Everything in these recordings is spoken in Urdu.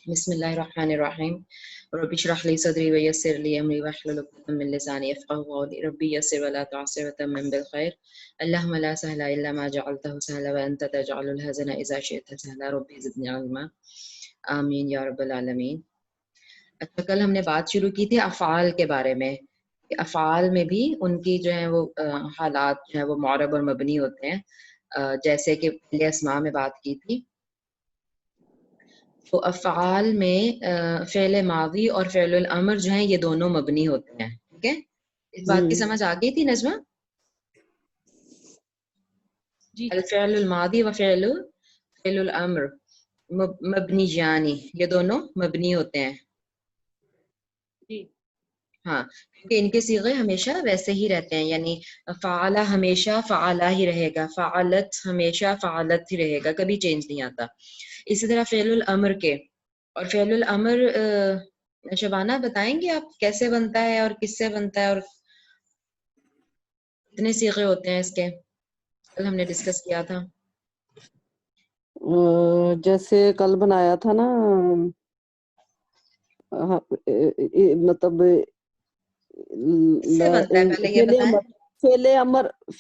بسم اللہ الرحمن الرحیم رب اشرح لي صدری ويسر لي امری واحلل عقدۃ من لسانی یفقهوا قولی ربی یسر ولا تعسر وتمم بالخیر اللهم لا سهل الا ما جعلته سهلا وانت تجعل الحزن اذا شئت سهلا رب زدنی علما آمین یا رب العالمین۔ اچھا، کل ہم نے بات شروع کی تھی افعال کے بارے میں کہ افعال میں بھی ان کی جو ہیں وہ حالات جو ہیں وہ معرب اور مبنی ہوتے ہیں، جیسے کہ پہلے اسماء میں بات کی تھی۔ تو افعال میں فعل ماضی اور فعل الامر جو ہیں یہ دونوں مبنی ہوتے ہیں، ٹھیک ہے؟ اس بات کی سمجھ آ گئی تھی نجمہ؟ جی الفعل الماضی و فعل الامر مبنی جانی، یہ دونوں مبنی ہوتے ہیں۔ جی ہاں، کیونکہ ان کے صیغے ہمیشہ ویسے ہی رہتے ہیں، یعنی فعل ہمیشہ فعلا ہی رہے گا، فعلت ہمیشہ فعلت ہی رہے گا، کبھی چینج نہیں آتا۔ اسی طرح فعل الامر کے، اور فعل الامر شبانہ بتائیں گے آپ کیسے بنتا ہے اور کس سے بنتا ہے اور کتنے صیغے ہوتے ہیں اس کے؟ کل ہم نے ڈسکس کیا تھا۔ جیسے کل بنایا تھا نا، مطلب کس سے بنتا ہے پہلے یہ بتائیں۔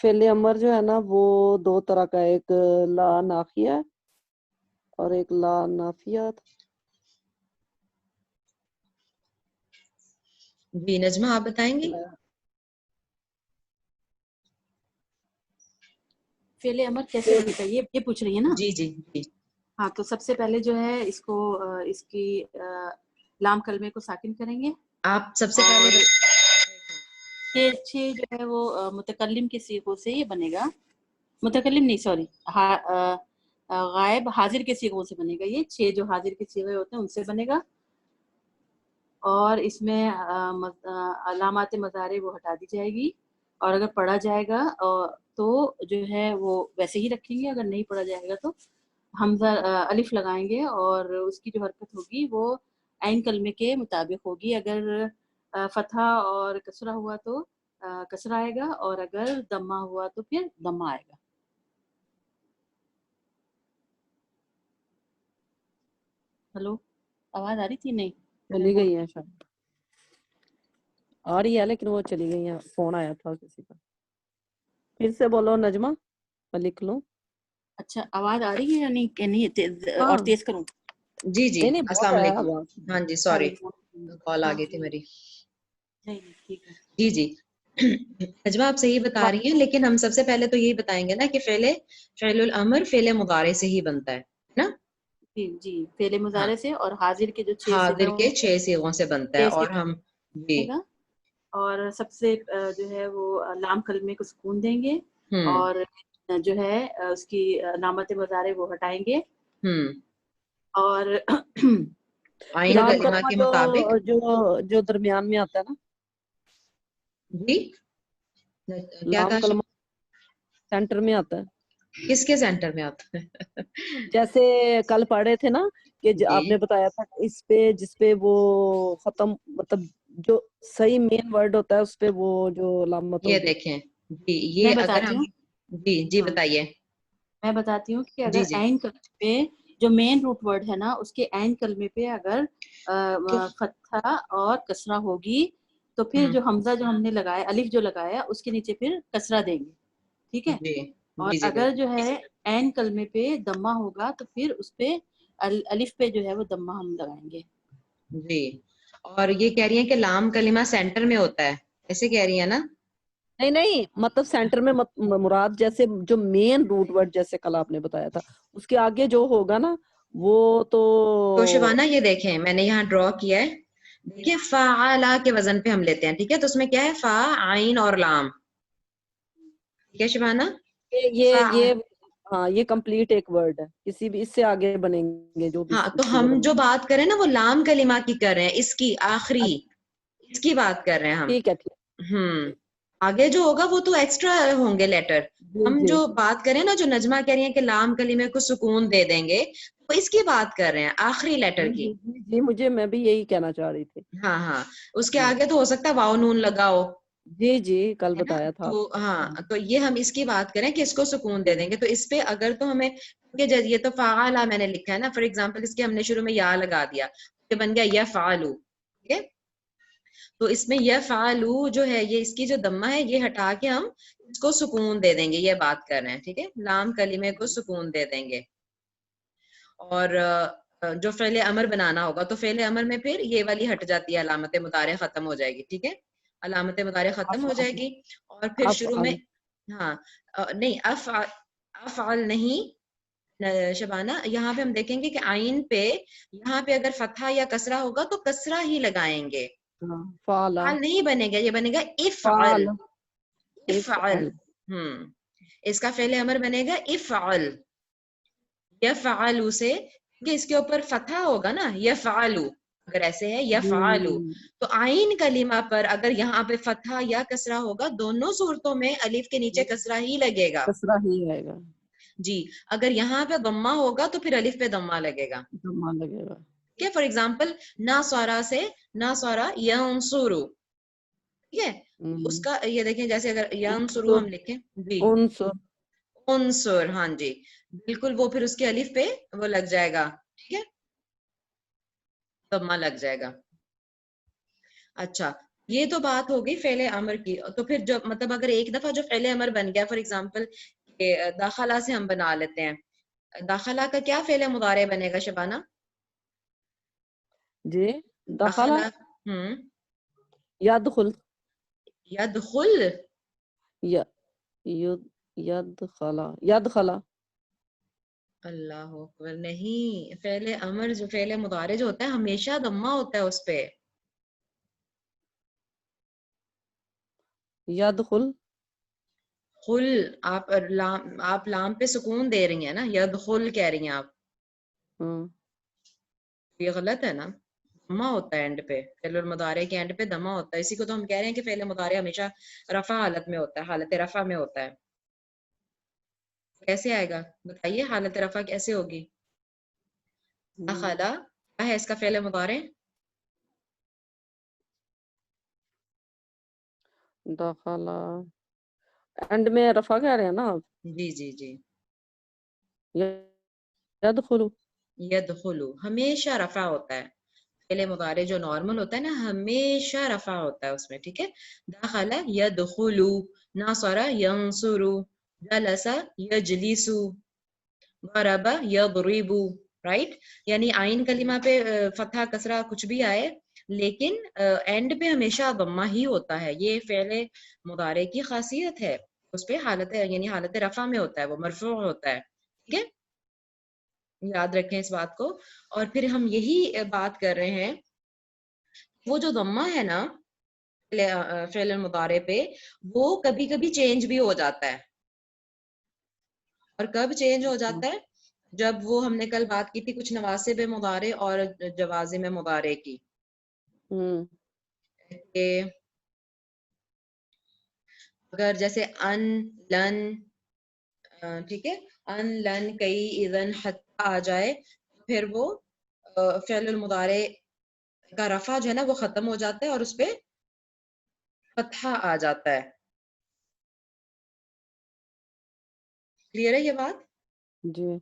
فعل امر جو ہے نا وہ دو طرح کا، ایک لا نافیہ اور ایک لا نافیہ۔ جی نجمہ آپ بتائیں گی؟ فعل امر کیسے بنتا ہے یہ پوچھ رہی ہے نا؟ جی جی جی ہاں، تو سب سے پہلے جو ہے اس کو اس کی لام کلمے کو ساکن کریں گے۔ آپ سب سے پہلے چھ جو ہے وہ متکلم کے صیغوں سے یہ بنے گا، متکلم نہیں سوری غائب حاضر کے صیغوں سے بنے گا۔ یہ چھ جو حاضر کے صیغے ہوتے ہیں ان سے بنے گا، اور اس میں علامات مضارع وہ ہٹا دی جائے گی، اور اگر پڑھا جائے گا تو جو ہے وہ ویسے ہی رکھیں گے، اگر نہیں پڑھا جائے گا تو حمزہ الف لگائیں گے، اور اس کی جو حرکت ہوگی وہ عین کلمے کے مطابق ہوگی۔ اگر فتحہ اور کسرہ ہوا تو کسرہ آئے گا، اور اگر دمہ ہوا تو پھر دمہ آئے گا۔ ہلو، آواز آ رہی تھی؟ نہیں چلی گئی ہیں شاید، آ رہی ہے لیکن وہ چلی گئی ہیں، فون آیا تھا کسی کا۔ پھر سے بولو نجمہ، میں لکھ لوں۔ اچھا، آواز آ رہی ہے یا نہیں؟ اور ہاں تیز کروں؟ جی جی نہیں السلام بہت ہے علیکم۔ آواز۔ ہاں جی سوری، کال آ ہاں گئی تھی میری۔ نہیں ٹھیک ہے۔ جی جی نجمہ آپ صحیح بتا رہی ہیں، لیکن ہم سب سے پہلے تو یہی بتائیں گے نا کہ فعل الامر فعل مضارع سے ہی بنتا ہے نا؟ جی جی، فعل ہاں، مضارع سے، اور حاضر کے جو چھ حاضر صیغے کے 6 صیغوں سے بنتا ہے، اور ہم جی بنے گا، اور سب سے جو ہے وہ لام کلمے کو سکون دیں گے، اور جو ہے اس کی علامت مضارع وہ ہٹائیں گے، اور آئین لام کلمہ کلمہ کے مطابق۔ جو درمیان میں آتا ہے نا، جی کیا لام کہا؟ کلمہ سینٹر میں آتا ہے، کس کے سینٹر میں آتا ہے؟ جیسے کل پڑھے تھے نا کہ جی آپ نے بتایا تھا اس پہ جس پہ وہ ختم، مطلب جو صحیح مین ورڈ ہوتا ہے اس پہ وہ جو علامت یہ ہوگی۔ دیکھیں جی، میں یہ اگر بتاتی ہم ہوں، جی جی ہاں بتائیے۔ میں بتاتی ہوں کہ اگر جی جی عین کلمے پہ جو مین روٹ ورڈ ہے نا، اس کے عین کلمے پہ اگر فتحہ اور کسرہ ہوگی تو پھر جو حمزہ جو ہم نے لگایا، الف جو لگایا، اس کے نیچے پھر کسرہ دیں گے، ٹھیک ہے؟ جی اور جی جی اگر جو ہے عین کلمے پہ دمہ ہوگا تو پھر اس پہ الف پہ جو ہے وہ دمہ ہم لگائیں گے۔ جی، اور یہ کہہ رہی ہیں کہ لام کلمہ سینٹر میں ہوتا ہے، ایسے کہہ رہی ہیں نا؟ نہیں مطلب سینٹر میں مراد جیسے جو مین روٹ ورڈ جیسے کل آپ نے بتایا تھا اس کے آگے جو ہوگا نا وہ تو شبانہ یہ دیکھیں میں نے یہاں ڈرا کیا ہے، دیکھیں فعلا کے وزن پہ ہم لیتے ہیں، ٹھیک ہے؟ تو اس میں کیا ہے؟ فا عین اور لام، ٹھیک ہے شبانہ؟ یہ ہاں یہ کمپلیٹ ایک ورڈ ہے، کسی بھی اس سے آگے بنیں گے جو بھی ہاں، تو صیغے ہم بنیں جو گے۔ بات کریں نا وہ لام کلمہ کی کر رہے ہیں، اس کی آخری، اس کی بات کر رہے ہیں ہم۔ ٹھیک ہے آگے جو ہوگا وہ تو ایکسٹرا ہوں گے لیٹر، جی ہم جی جو بات کریں نا جو نجمہ کہہ رہی ہیں کہ لام کلمے کو سکون دے دیں گے، تو اس کی بات کر رہے ہیں، آخری لیٹر کی۔ جی میں بھی یہی کہنا چاہ رہی تھی۔ ہاں، اس کے آگے تو ہو سکتا ہے واو نون لگا ہو، جی جی کل بتایا تھا تو ہاں تو یہ ہم اس کی بات کریں کہ اس کو سکون دے دیں گے. تو اس پہ اگر تو ہمیں یہ تو فعلا میں نے لکھا ہے نا, فار ایگزامپل اس کے ہم نے شروع میں یا لگا دیا, یہ بن گیا یفعلوا. ٹھیک ہے, تو اس میں یفعلوا جو ہے یہ اس کی جو دمہ ہے یہ ہٹا کے ہم اس کو سکون دے دیں گے, یہ بات کر رہے ہیں. ٹھیک ہے, لام کلمے کو سکون دے دیں گے. اور جو فعل امر بنانا ہوگا تو فعل امر میں پھر یہ والی ہٹ جاتی ہے, علامت مضارع ختم ہو جائے گی. ٹھیک ہے, علامت مضارع ختم ہو جائے گی. اور پھر شروع میں ہاں نہیں افعل نہیں شبانہ, یہاں پہ ہم دیکھیں گے کہ عین پہ یہاں پہ اگر فتحہ یا کسرہ ہوگا تو کسرہ ہی لگائیں گے, فعلا فعل نہیں بنے گا, یہ بنے گا افعل. افعل اس کا فعل امر بنے گا افعل. یفعلوا سے کہ اس کے اوپر فتحہ ہوگا نا, یفعلوا اگر ایسے ہے یفعلوا, تو عین کلمہ پر اگر یہاں پہ فتحہ یا کسرہ ہوگا دونوں صورتوں میں الف کے نیچے کسرہ ہی لگے گا. کسرہ ہی آئے گا جی, اگر یہاں پہ ضمہ ہوگا تو پھر الف پہ ضمہ لگے گا. ضمہ لگے گا. ٹھیک ہے, فار ایگزامپل ناصرہ سے ناصرہ ینصرو. ٹھیک ہے, اس کا یہ دیکھیں جیسے اگر ینصرو ہم لکھیں جی انصر, ہاں جی بالکل, وہ پھر اس کے الف پہ وہ لگ جائے گا. ٹھیک ہے, ضمہ لگ جائے گا. اچھا, یہ تو بات ہو گئی فعل امر کی. تو پھر جو مطلب اگر ایک دفعہ جو فعل امر بن گیا, فار ایگزامپل داخلہ سے ہم بنا لیتے ہیں, داخلہ کا کیا فعل مضارع بنے گا شبانہ؟ جی دخلہ یدخل یدخل یدخل اللہ اکبر, نہیں, فعل امر جو فعل مضارع جو ہوتا ہے ہمیشہ ضمہ ہوتا ہے اس پہ. یدخل خل آپ لام پہ سکون دے رہی ہیں نا, یدخل کہہ رہی ہیں آپ, یہ غلط ہے نا, دمہ ہوتا ہے اینڈ پہ, فعل المضارع کے اینڈ پہ دمہ ہوتا ہے. اسی کو تو ہم کہہ رہے ہیں کہ فعل مضارع ہمیشہ رفع حالت میں ہوتا ہے, حالت رفع میں ہوتا ہے. کیسے آئے گا بتائیے, حالت رفع کیسے ہوگی؟ دخل کیا ہے اس کا فعل مضارع؟ دخل اینڈ میں رفع کہہ رہے ہیں نا آپ؟ جی جی جی, یدخلو یدخلو ہمیشہ رفع ہوتا ہے. فعل مضارع جو نارمل ہوتا ہے نا ہمیشہ رفع ہوتا ہے اس میں. ٹھیک ہے, دخل یدخلو, ناصر ینصرو, جلس یجلسو, ضرب یضرب. رائٹ, یعنی عین کلمہ پہ فتحہ کسرہ کچھ بھی آئے لیکن اینڈ پہ ہمیشہ ضمہ ہی ہوتا ہے. یہ فعل مضارع کی خاصیت ہے, اس پہ حالت یعنی حالت رفع میں ہوتا ہے, وہ مرفوع ہوتا ہے. ٹھیک ہے, یاد رکھیں اس بات کو. اور پھر ہم یہی بات کر رہے ہیں, وہ جو ضمہ ہے نا فعل المضارع پہ, وہ کبھی کبھی چینج بھی ہو جاتا ہے. اور کب چینج ہو جاتا ہے؟ جب وہ ہم نے کل بات کی تھی کچھ نواسب مضارع اور جوازم مضارع کی, کہ اگر جیسے ان لن, ٹھیک ہے, ان لن کئی اذن حتی آ جائے پھر وہ فعل المضارع کا رفع جو ہے نا وہ ختم ہو جاتا ہے اور اس پہ فتحہ آ جاتا ہے. کلیئر ہے یہ بات؟ جی.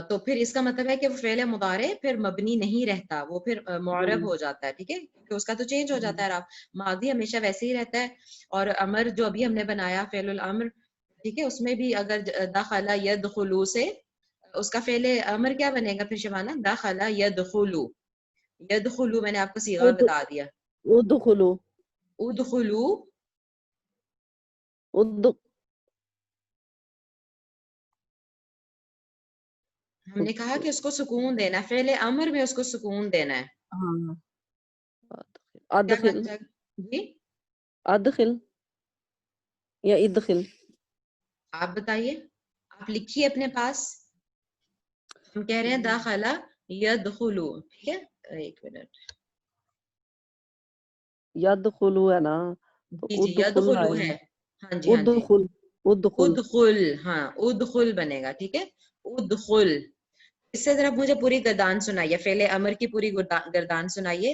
تو پھر اس کا مطلب ہے کہ وہ فعل مضارع پھر مبنی نہیں رہتا, وہ پھر معرب ہو جاتا ہے. ٹھیک ہے, کہ اس کا تو چینج ہو جاتا ہے. ماضی ہمیشہ ویسے ہی رہتا ہے. اور امر جو ابھی ہم نے بنایا فعل الامر, ٹھیک ہے, اس میں بھی اگر دخل یدخلو سے اس کا فعل امر کیا بنے گا پھر شبانہ؟ دخل یدخلو. یدخلو میں نے آپ کو صیغہ بتا دیا. ادخلو ادخلو, ہم نے کہا کہ اس کو سکون دینا ہے, فعل امر میں اس کو سکون دینا ہے. کیا بن ادخل جائے گا جی؟ ادخل یا ادخل, آپ بتائیے, آپ لکھیے اپنے پاس. ہم کہہ رہے ہیں داخلہ یدخلو. ٹھیک ہے, ایک منٹ, یدخلو ہے نا, تو جی جی ادخل یدخلو آئے ہے, گا. ہاں جی ہاں جی, ادخل ادخل, ہاں ادخل بنے گا. ٹھیک ہے, ادخل. اس سے ذرا مجھے پوری گردان سنائیے, فعل امر کی پوری گردان سنائیے.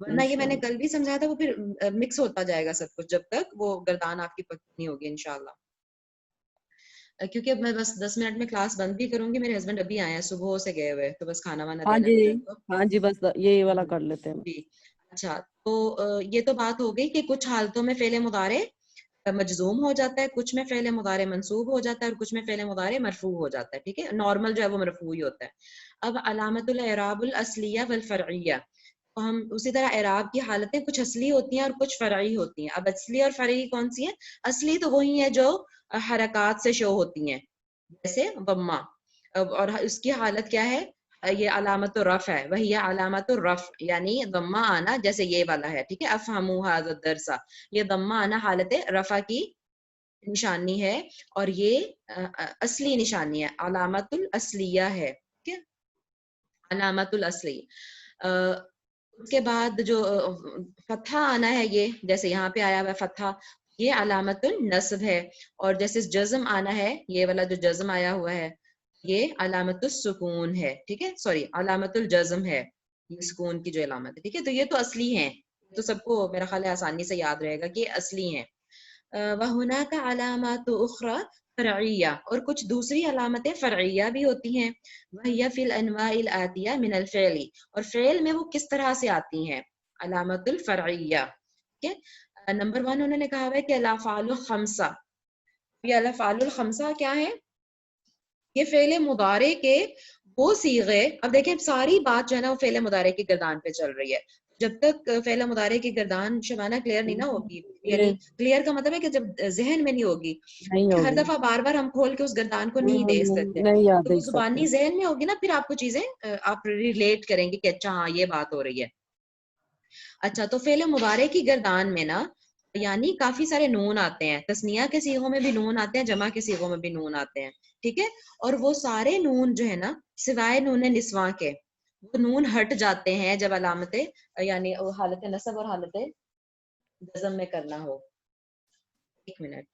ورنہ یہ میں نے کل بھی سمجھایا تھا، وہ پھر مکس ہوتا جائے گا سب کچھ جب تک وہ گردان آپ کی پکی نہیں ہوگی انشاءاللہ. کیونکہ اب میں بس 10 منٹ میں کلاس بند بھی کروں گی. میرے ہسبینڈ ابھی آئے ہیں، صبح سے گئے ہوئے، تو بس کھانا وانا ہاں دینا جی ہے ان کو. ہاں جی، بس یہی والا کر لیتے ہیں. جی اچھا، تو یہ تو بات ہو گئی کہ کچھ حالتوں میں فعل مضارع مجزوم ہو جاتا ہے، کچھ میں فعل مضارع منصوب ہو جاتا ہے، اور کچھ میں فعل مضارع مرفوع ہو جاتا ہے. ٹھیک ہے، نارمل جو ہے وہ مرفوع ہی ہوتا ہے. اب علامت الاعراب الاصلیہ والفرعیہ، تو ہم اسی طرح اعراب کی حالتیں کچھ اصلی ہوتی ہیں اور کچھ فرعی ہوتی ہیں. اب اصلی اور فرعی کون سی ہیں؟ اصلی تو وہی ہیں جو حرکات سے شو ہوتی ہیں، جیسے ضمہ، اور اس کی حالت کیا ہے؟ یہ علامت الرفع ہے، وہی علامت الرفع، یعنی ضمہ آنا، جیسے یہ والا ہے. ٹھیک ہے، افہموا ھذا الدرس، یہ ضمہ آنا حالت رفع کی نشانی ہے، اور یہ اصلی نشانی ہے، علامت الاصلیہ ہے. ٹھیک ہے، علامت الاصلی. اس کے بعد جو فتحہ آنا ہے، یہ جیسے یہاں پہ آیا ہوا ہے فتحہ، یہ علامت النصب ہے. اور جیسے جزم آنا ہے، یہ والا جو جزم آیا ہوا ہے یہ علامت السکون ہے. ٹھیک ہے، سوری علامت الجزم ہے، یہ سکون کی جو علامت ہے. ٹھیک ہے، تو یہ تو اصلی ہیں، تو سب کو میرا خیال ہے آسانی سے یاد رہے گا کہ یہ اصلی ہیں. وَهُنَاكَ عَلَامَاتُ أُخْرَى فرعیہ، اور کچھ دوسری علامتیں فرعیہ بھی ہوتی ہیں. وَهِيَ فِي الْأَنْوَاءِ الْآتِيَةِ مِنَ الْفِعْلِ، اور فعل میں وہ کس طرح سے آتی ہیں؟ علامت الفرعیہ. ٹھیک ہے، نمبر 1 انہوں نے کہا ہوا ہے کہ الافعال الخمسہ. یہ الافعال الخمسہ کیا ہے؟ یہ فعل مضارع کے وہ صیغے، اب دیکھیں ساری بات جو ہے نا وہ فعل مضارع کی گردان پہ چل رہی ہے. جب تک فعل مضارع کی گردان شبانہ کلیئر نہیں نہ ہوگی، یعنی کلیئر کا مطلب ہے کہ جب ذہن میں نہیں ہوگی، نہیں ہر ہوگی، دفعہ بار بار ہم کھول کے اس گردان کو نہیں دیکھ سکتے، نہیں یاد تو وہ دیکھ سکتے. زبانی ذہن میں ہوگی نا، پھر آپ کو چیزیں آپ ریلیٹ کریں گے کہ اچھا ہاں یہ بات ہو رہی ہے. اچھا، تو فعل مضارع کی گردان میں نا یعنی کافی سارے نون آتے ہیں، تثنیہ کے صیغوں میں بھی نون آتے ہیں، جمع کے صیغوں میں بھی نون آتے ہیں. ٹھیک ہے، اور وہ سارے نون جو ہے نا سوائے نون نسواں کے، وہ نون ہٹ جاتے ہیں جب علامت یعنی حالت نصب اور حالت جزم میں کرنا ہو. ایک منٹ.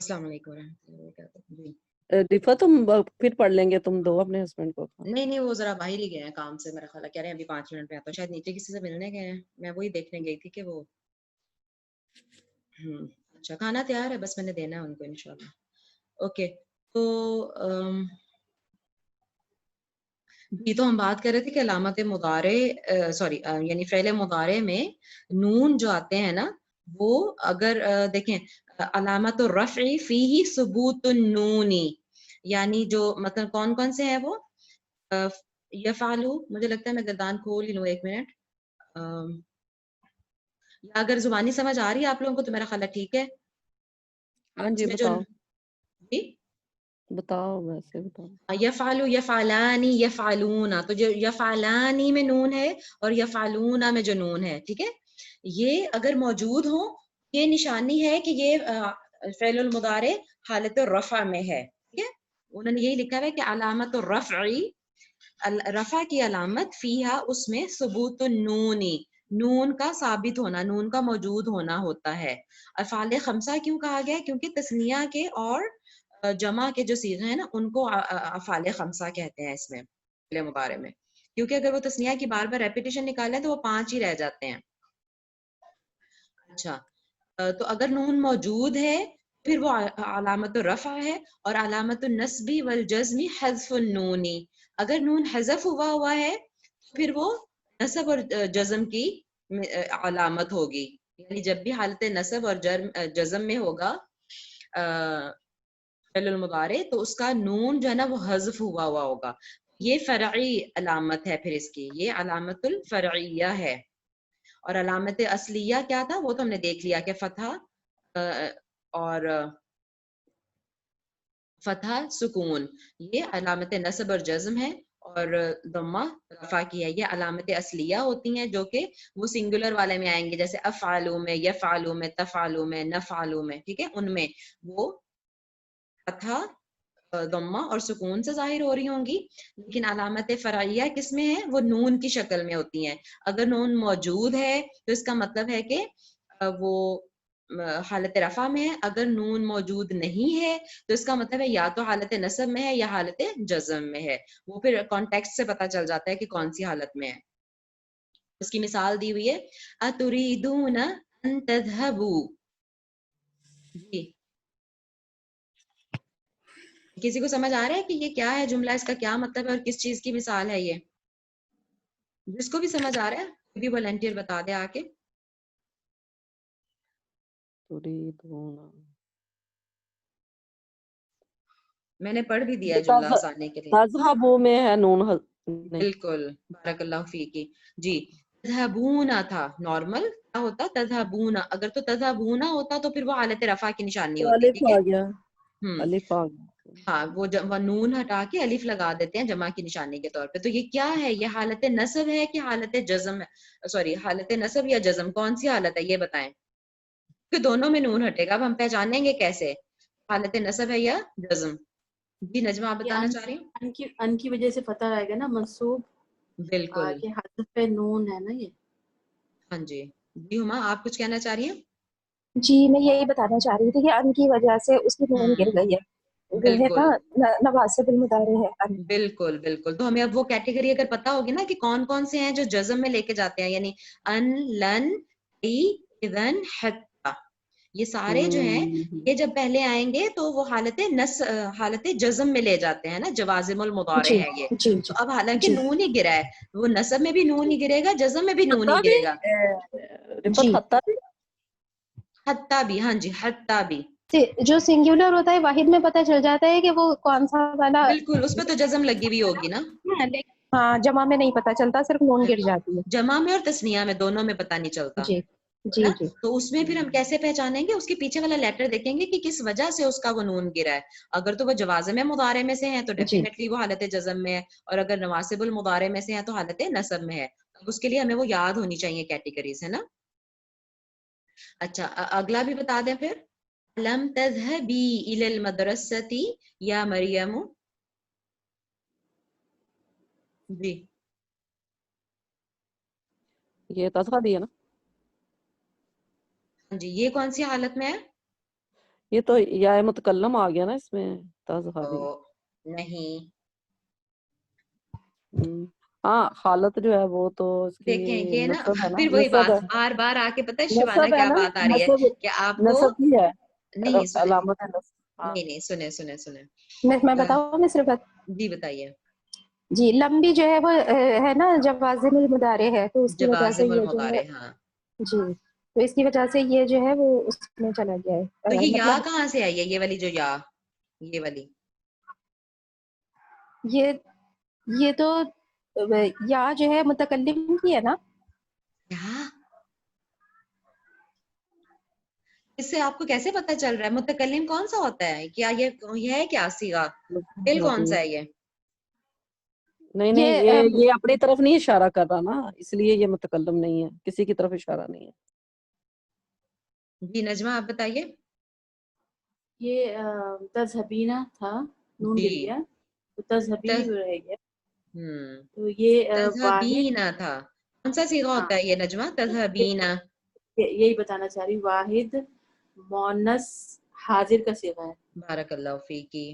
السلام علیکم ورحمۃ اللہ وبرکاتہ. جی دیفا تم پھر پڑھ لیں گے تم دو اپنے ہسبینڈ کو. نہیں وہ ذرا باہر ہی گئے ہیں کام سے، میرا خیال ہے کہہ رہے ہیں ابھی 5 منٹ میں آتا ہوں، شاید نیچے کسی سے ملنے گئے ہیں، میں وہی دیکھنے گئی تھی کہ وہ اچھا کھانا تیار ہے، بس میں نے دینا ہے ان کو انشاءاللہ. اوکے، تو جی تو ہم بات کر رہے تھے کہ علامت مضارع سوری یعنی فعل مضارع میں نون جو آتے ہیں نا، وہ اگر دیکھیں علامت الرفع فیہ ثبوت النون، یعنی جو مطلب کون کون سے ہیں وہ یفعلوا، مجھے لگتا ہے میں گردان کھول ہی لوں 1 منٹ، یا اگر زبانی سمجھ آ رہی ہے آپ لوگوں کو تو میرا خیال ہے ٹھیک ہے. ہاں جی اس میں جو بتاؤ جی بتاؤ ویسے بتاؤ. یفعلوا یفعلانی یفعلون، تو جو یفعلانی میں نون ہے اور یفعلون میں جو نون ہے، ٹھیک ہے، یہ اگر موجود ہوں یہ نشانی ہے کہ یہ فعل المضارع حالت الرفع میں ہے. ٹھیک ہے، انہوں نے یہی لکھا ہے کہ علامت الرفع، رفع کی علامت فیہا اس میں ثبوت النون، نون کا ثابت ہونا، نون کا موجود ہونا ہوتا ہے. افعال خمسہ کیوں کہا گیا؟ کیونکہ تثنیہ کے اور جمع کے جو صیغے ہیں نا ان کو افعال خمسہ کہتے ہیں اس میں فعل مضارع میں، کیونکہ اگر وہ تثنیہ کی بار بار ریپیٹیشن نکالیں تو وہ 5 ہی رہ جاتے ہیں. اچھا، تو اگر نون موجود ہے پھر وہ علامت الرفع ہے، اور علامت النصب والجزم حذف النون، اگر نون حذف ہوا ہے پھر وہ نصب اور جزم کی علامت ہوگی، یعنی جب بھی حالت نصب اور جزم میں ہوگا فعل المضارع تو اس کا نون جو ہے نا وہ حذف ہوا ہوگا. یہ فرعی علامت ہے، پھر اس کی یہ علامت الفرعیہ ہے. اور علامت اصلیہ کیا تھا وہ تو ہم نے دیکھ لیا کہ فتح اور فتح سکون یہ علامت نصب اور جزم ہے، اور ضمہ رفع کی ہے، یہ علامت اصلیہ ہوتی ہیں جو کہ وہ سنگولر والے میں آئیں گے، جیسے افعلوا میں، یفعلوا میں، تفعلوا میں، نفعلوا میں، ٹھیک ہے، ان میں وہ فتح ضمہ اور سکون سے ظاہر ہو رہی ہوں گی. لیکن علامت فرعیہ کس میں ہے؟ وہ نون کی شکل میں ہوتی ہیں. اگر نون موجود ہے تو اس کا مطلب ہے کہ وہ حالت رفع میں ہے، اگر نون موجود نہیں ہے تو اس کا مطلب ہے یا تو حالت نصب میں ہے یا حالت جزم میں ہے. وہ پھر کانٹیکسٹ سے پتہ چل جاتا ہے کہ کون سی حالت میں ہے. اس کی مثال دی ہوئی ہے اتریدون ان تذهبوا. جی کسی کو سمجھ آ رہا ہے کہ یہ کیا ہے جملہ، اس کا کیا مطلب ہے اور کس چیز کی مثال ہے؟ یہ جس کو بھی سمجھ آ رہا ہے کوئی بھی والنٹیئر بتا دے آ کے. میں نے پڑھ بھی دیا ہے جملہ آسانی کے لیے. تذہبوا میں ہے نون نہیں. بالکل بارک اللہ فیکی. جی تذہبون تھا نارمل کیا ہوتا تذہبون، اگر تو تذہبون ہوتا تو پھر وہ حالت رفع کی نشانی ہوتی. الف ٹھیک ہے آ گیا، الف آ گیا. ہاں وہ نون ہٹا کے الف لگا دیتے ہیں جمع کی نشانی کے طور پہ. تو یہ کیا ہے؟ یہ حالت نصب ہے کہ حالت جزم ہے؟ سوری حالت نصب یا جزم، کون سی حالت ہے یہ بتائیں؟ کہ دونوں میں نون ہٹے گا. اب ہم پہچانیں گے کیسے حالت نصب ہے یا جزم؟ جی نجمہ آپ بتانا چاہ رہی ہیں؟ ان کی وجہ سے فتح آئے گا نا، منصوب بالکل کہ حذف پہ نون ہے نا یہ. ہاں جی. جی ہما آپ کچھ کہنا چاہ رہی ہیں؟ جی میں یہی بتانا چاہ رہی تھی کہ ان کی وجہ سے اس کی نون گر گئی ہے. وہ ہے بالکل نا نواسب المضارع ہے ان. بالکل بالکل. تو ہمیں اب وہ کیٹیگری اگر پتا ہوگی نا کہ کون کون سے ہیں جو جزم میں لے کے جاتے ہیں، یعنی ان، لن، ای، اذن، حتی، یہ سارے جو ہیں یہ جب پہلے آئیں گے تو وہ حالت جزم میں لے جاتے ہیں نا، جوازم المضارع جی ہے یہ. جی تو جی اب حالانکہ جی نون ہی گرا ہے، وہ نصب میں بھی نون ہی گرے گا، جزم میں بھی نون ہی حتیٰ گرے گا. رفت جی. حتیٰ بھی حتی بھی، ہاں جی حتی بھی جو سنگولر ہوتا ہے واحد میں پتہ چل جاتا ہے کہ وہ کون سا والا بالکل، اس پہ تو جزم لگی ہوئی ہوگی نا. ہے، لیکن ہاں جمع میں نہیں پتہ چلتا، صرف نون گر جاتی ہے. جمع میں اور تثنیہ میں دونوں میں پتہ نہیں چلتا جی جی نا. جی تو اس میں پھر ہم کیسے پہچانیں گے؟ اس کے پیچھے والا لیٹر دیکھیں گے کہ کس وجہ سے اس کا وہ نون گرا ہے. اگر تو وہ جوازم مضارع میں سے ہیں تو جی ڈیفینیٹلی وہ حالت جزم میں ہے، اور اگر نواسب المضارع میں سے ہیں تو حالت نصب میں ہے. اب اس کے لیے ہمیں وہ یاد ہونی چاہیے کیٹیگریز، ہے نا. اچھا اگلا بھی بتا دیں پھر. لم تذهبی الی المدرسۃ یا مریم. جی یہ تذہب بھی ہے نا. ہاں جی یہ کون سی حالت میں ہے؟ یہ تو یا متکلم آ گیا نا اس میں، تذہبی. نہیں ہاں حالت جو ہے وہ تو اس کی دیکھیں یہ نا نصب ہے نا، پھر وہی نصب ہے، بات بار بار آ کے پتہ ہے شبانہ نصب ہے کیا نا، بات آ رہی ہے نصب کہ آپ کو نصب ہی ہے، نہیں سنیں علامت نصب. ہاں نہیں سنیں میں بتاؤں میں صرف جی بتائیے. جی لمبی جو ہے وہ ہے نا جوازم المضارع ہے، تو اس کی وجہ سے جوازم یہ جو ہے المضارع، ہاں. جی تو اس کی وجہ سے یہ جو ہے وہ اس میں چلا گیا تو ہے. یہ یا مطلب کہاں سے آئی ہے؟ یہ والی جو یا، یہ والی یہ تو یا جو ہے متکلم کی ہے نا. یا اس سے آپ کو کیسے پتہ چل رہا ہے متکلم کون سا ہوتا ہے؟ کیا یہ ہے کیا صیغہ؟ دل کون سا ہے یہ؟ نہیں یہ اپنی طرف نہیں اشارہ کر رہا نا، اس لیے یہ متکلم نہیں ہے، کسی کی طرف اشارہ نہیں ہے. جی نجمہ آپ بتائیے. یہ تذہبینہ تھا، نون جی گر گیا تو تذہبی رہ گیا. ہوں تو یہ واحد، تذہبین تھا، کون سا صیغہ ہاں ہوتا ہے یہ نجمہ؟ تذہبین. یہی بتانا چاہ رہی، واحد مؤنث حاضر کا صیغہ ہے. بارک اللہ فیکی.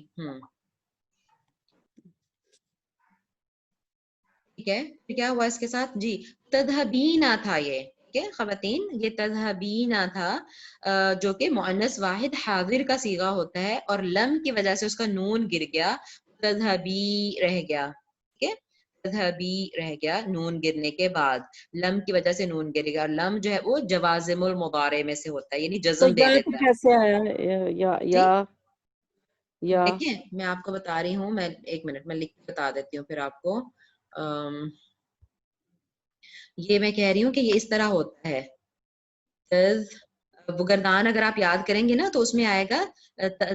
ٹھیک ہے پھر کیا ہوا اس کے ساتھ؟ جی تذہبینا تھا یہ، ٹھیک ہے خواتین، یہ تذہبینا تھا جو کہ مؤنث واحد حاضر کا صیغہ ہوتا ہے، اور لم کی وجہ سے اس کا نون گر گیا، تذہبی رہ گیا. ٹھیک ہے تذہبی رہ گیا نون گرنے کے بعد، لم کی وجہ سے نون گرے گا. اور لم جو ہے وہ جوازم المضارع میں سے ہوتا ہے، یعنی تو جزم دے یا دیتا ہے. کیسے آیا جی یا دیکھیں میں آپ کو بتا رہی ہوں، میں ایک منٹ میں لکھ کے بتا دیتی ہوں پھر آپ کو. یہ میں کہہ رہی ہوں کہ یہ اس طرح ہوتا ہے. وہ گردان اگر آپ یاد کریں گے نا تو اس میں آئے گا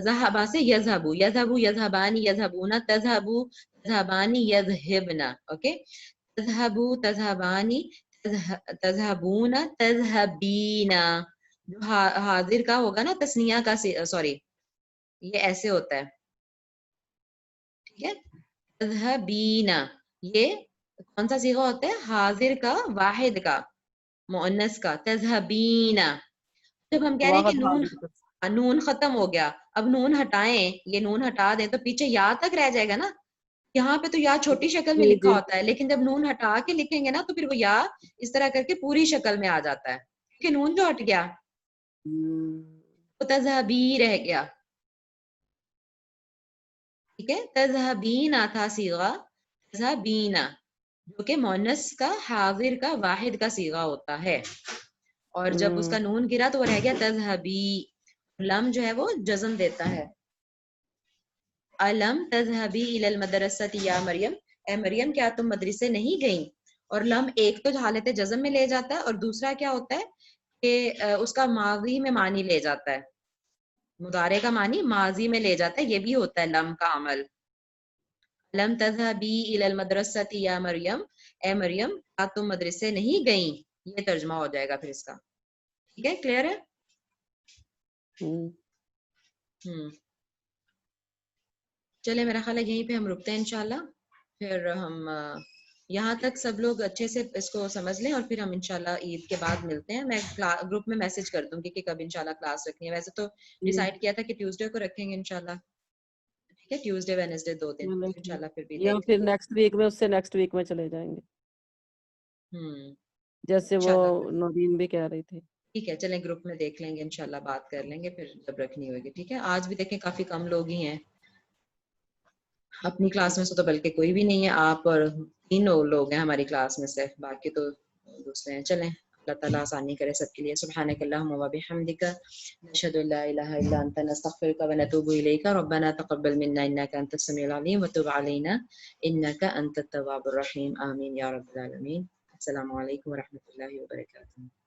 ذہبا سے یذہبو، یذہبو یذہبانی یذہبونا، تذہبو تذہبانی یذہبنا. اوکے، تذہبو تذہبانی تذہبونا تذہبینا. جو حاضر کا ہوگا نا تسنیہ کا، سوری یہ ایسے ہوتا ہے، ٹھیک ہے. تذہبینا یہ کون سا صیغہ ہوتا ہے؟ حاضر کا، واحد کا، مؤنث کا. تذہبینا جب ہم کہہ رہے ہیں کہ نون ختم ہو گیا، اب نون ہٹائیں، یہ نون ہٹا دیں تو پیچھے یا تک رہ جائے گا نا. یہاں پہ تو یا چھوٹی شکل میں لکھا ہوتا ہے، لیکن جب نون ہٹا کے لکھیں گے نا تو پھر وہ یا اس طرح کر کے پوری شکل میں آ جاتا ہے، کیونکہ نون جو ہٹ گیا وہ تذہبی رہ گیا. ٹھیک ہے، تذہبینا تھا صیغہ، تذہبینا جو کہ مؤنث کا، حاضر کا، واحد کا صیغہ ہوتا ہے. اور جب اس کا نون گرا تو وہ رہ گیا تذہبی. لم جو ہے وہ جزم دیتا ہے. الم تذہبی الی المدرسۃ یا مریم، اے مریم کیا تم مدرسے نہیں گئیں. اور لم ایک تو حالت جزم میں لے جاتا ہے، اور دوسرا کیا ہوتا ہے کہ اس کا ماضی میں معنی لے جاتا ہے، مضارع کا معنی ماضی میں لے جاتا ہے. یہ بھی ہوتا ہے لم کا عمل. لم تذہبی الی المدرسۃ یا مریم، اے مریم کیا تم مدرسے نہیں گئیں، یہ ترجمہ ہو جائے گا پھر اس کا. ٹھیک ہے، کلیئر ہے؟ چلے میرا خیال ہے یہیں پہ ہم رکتے ہیں انشاءاللہ. پھر ہم یہاں تک سب لوگ اچھے سے اس کو سمجھ لیں، اور پھر ہم انشاءاللہ عید کے بعد ملتے ہیں. میں گروپ میں میسج کر دوں گی کہ کب انشاءاللہ کلاس رکھنی ہے. ویسے تو ڈیسائیڈ کیا تھا کہ ٹیوزڈے کو رکھیں گے انشاءاللہ. ٹھیک ہے، ٹیوزڈے وینسڈے 2 دن انشاءاللہ. پھر بھی یا پھر نیکسٹ ویک میں، اس سے نیکسٹ ویک میں چلے جائیں گے جیسے وہ نورین بھی کہہ رہی تھی. ٹھیک ہے، چلیں گروپ میں دیکھ لیں گے انشاءاللہ، بات کر لیں گے پھر جب رکھنی ہوگی. ٹھیک ہے، آج بھی دیکھیں کافی کم لوگ ہی ہیں اپنی کلاس میں سے، تو بلکہ کوئی بھی نہیں ہے. آپ اور 3 لوگ ہیں ہماری کلاس میں سے، باقی تو دوسرے ہیں. چلیں اللہ تعالیٰ آسانی کرے سب کے لیے. سبحانک اللہم و بحمدک نشہد ان لا الہ الا انت نستغفرک و نتوب الیک. ربنا تقبل منا انک انت السمیع العلیم وتب علینا انک انت التواب الرحیم. آمین یا رب العالمین. السلام علیکم و رحمۃ اللہ وبرکاتہ.